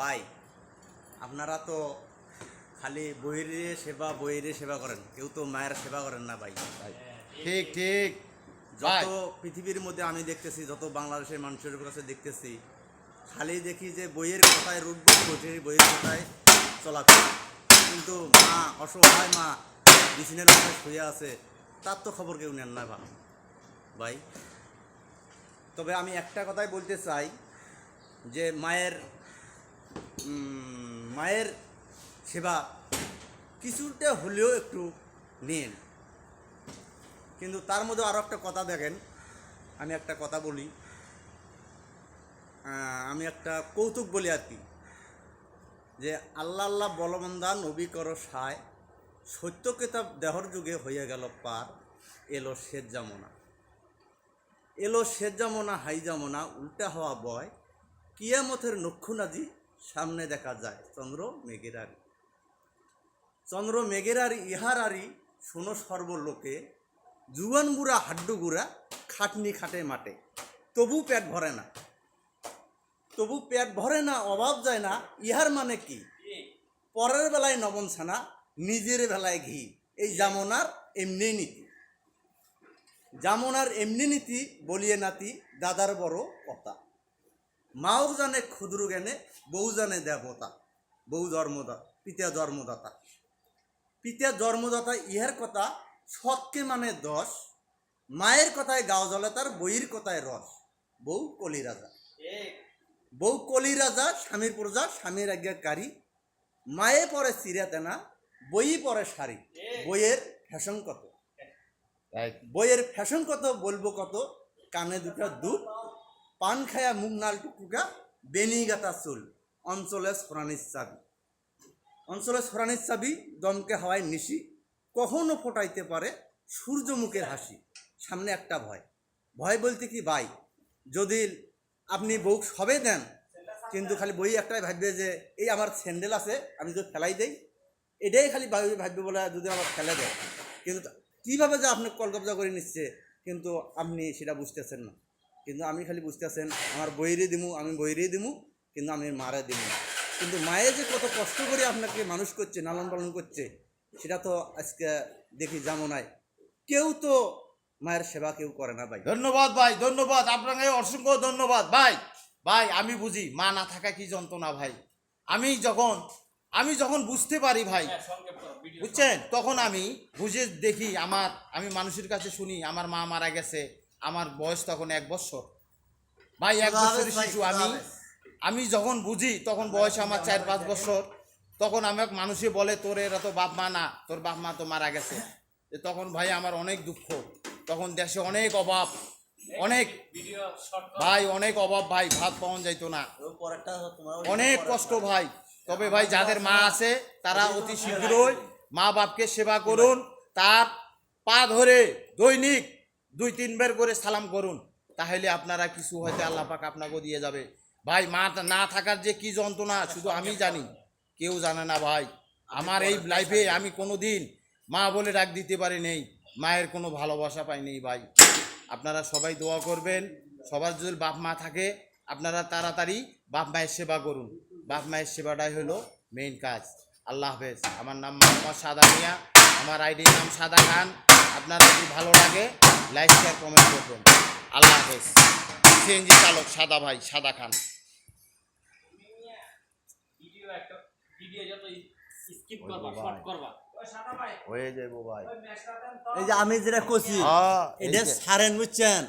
ভাই আপনারা তো খালি বইয়ের সেবা করেন, কেউ তো মায়ের সেবা করেন না ভাই। ঠিক ঠিক যত পৃথিবীর মধ্যে আমি দেখতেছি, যত বাংলাদেশের মানুষের কাছে দেখতেছি, খালি দেখি যে বইয়ের কথায় রুটবুট করছে, বইয়ের কথায় চলাফেরা, কিন্তু মা অসহায় মা বিছানার উপরে শুয়ে আছে, তার তো খবর কেউ নেন না ভাই। তবে আমি একটা কথাই বলতে চাই যে মায়ের সেবা কিছুটা হলেও একটু নেন, কিন্তু তার মধ্যে আরও একটা কথা দেখেন, আমি একটা কথা বলি, আমি একটা কৌতুক বলি আর কি, যে আল্লাহ আল্লাহ বলবন্দা নবী করো সায়, সত্য কিতাব দেহর যুগে হয়ে গেল পার, এলো শেষ জামনা হাই জামনা, উল্টা হওয়া বয়, কিয়ামতের নক্ষুনাজি সামনে দেখা যায়, চন্দ্র মেঘের আরি ইহার আরি, শোনো সর্বলোকে, জুয়ান বুড়া হাড্ডু গুড়া, খাটনি খাটে মাঠে, তবু পেট ভরে না, অভাব যায় না, ইহার মানে কি? পরের বেলায় নবন ছানা, নিজের বেলায় ঘি, এই জামনার এমনি নীতি বলিয়ে নাতি, দাদার বড় কথা, মাও জানে ক্ষুদ্র জ্ঞানে, বউ জানে দেবতা, পিতা জন্মদাতা ইহার কথা, সৎকে মানে 10, মায়ের কথায় গাও জ্বলে তার, বইয়ের কথায় রস, বউ কলি রাজা, স্বামীর প্রজা, স্বামীর আজ্ঞাকারী, মায়ে পরে চিরা তেনা, বই পরে শাড়ি, বইয়ের ফ্যাশন কত বলবো কত, কানে দুটা দুধ, পান খায়া মুখ নাল টুকটুকা, বেনিগাতা চুল, অঞ্চলে সরানির চাবি, দমকে হাওয়ায় নিশি, কখনো ফোটাইতে পারে সূর্যমুখের হাসি। সামনে একটা ভয় বলতে কি ভাই, যদি আপনি বউ সবে দেন, কিন্তু খালি বই একটাই ভাববে যে এই আমার স্যান্ডেল আছে, আমি যদি ফেলাই দেই, এটাই খালি ভাববে বলে যদি আমার ফেলে দেয়, কিন্তু কীভাবে যে আপনি কলকবজা করে নিচ্ছে, কিন্তু আপনি সেটা বুঝতেছেন না। কিন্তু আমি খালি বুঝতেছেন আমার বইরে দিমু, কিন্তু আমি মারে দিমু না। কিন্তু মায়ে যে কত কষ্ট করে আপনাকে মানুষ করছে, লালন পালন করছে, সেটা তো আজকে দেখি জামনায় কেউ তো মায়ের সেবা কেউ করে না ভাই। ধন্যবাদ ভাই, ধন্যবাদ আপনাকে, অসংখ্য ধন্যবাদ ভাই। আমি বুঝি মা না থাকা কি যন্ত্রণা ভাই। আমি যখন বুঝতে পারি ভাই, বুঝছেন, তখন আমি বুঝে দেখি আমি মানুষের কাছে শুনি আমার মা মারা গেছে, আমার বয়স তখন 1 বছর ভাই, 1 বছরের শিশু। আমি যখন বুঝি তখন বয়স আমার 4-5 বছর, তখন আমাকে মানুষে বলে তোর এরা তো বাপ মা না, তোর বাপ মা তো মারা গেছে। তখন ভাই আমার অনেক দুঃখ, তখন দেশে অনেক অভাব, অনেক অভাব ভাই, ভাত পাওয়া যাইতো না, অনেক কষ্ট ভাই। তবে ভাই যাদের মা আছে তারা অতি শীঘ্রই মা বাপকে সেবা করুন, তার পা ধরে দৈনিক 2-3 বার করে সালাম করুন, তাহলে আপনারা কিছু হয়তো আল্লাহ পাক আপনাকে দিয়ে যাবে ভাই। মা না থাকার যে কি যন্ত্রণা শুধু আমি জানি, কেউ জানে না ভাই। আমার এই লাইফে আমি কোনোদিন মা বলে ডাক দিতে পারি নেই, মায়ের কোনো ভালোবাসা পাই নেই ভাই। আপনারা সবাই দোয়া করবেন, সবার যদি বাপ মা থাকে আপনারা তাড়াতাড়ি বাপ মায়ের সেবা করুন, বাপ মায়ের সেবাটাই হলো মেইন কাজ। আল্লাহ হাফেজ। আমার নাম মোহাম্মদ সাদা মিয়া, আমার আইডির নাম সাদা খান। আপনারা যদি ভালো লাগে লাইক শেয়ার কমেন্ট করবেন। আল্লাহ হাফেজ। সিএনজি চালক সাদা ভাই, সাদা খান। এই যে আমি যেটা করছি এটা সারেন, বুঝছেন।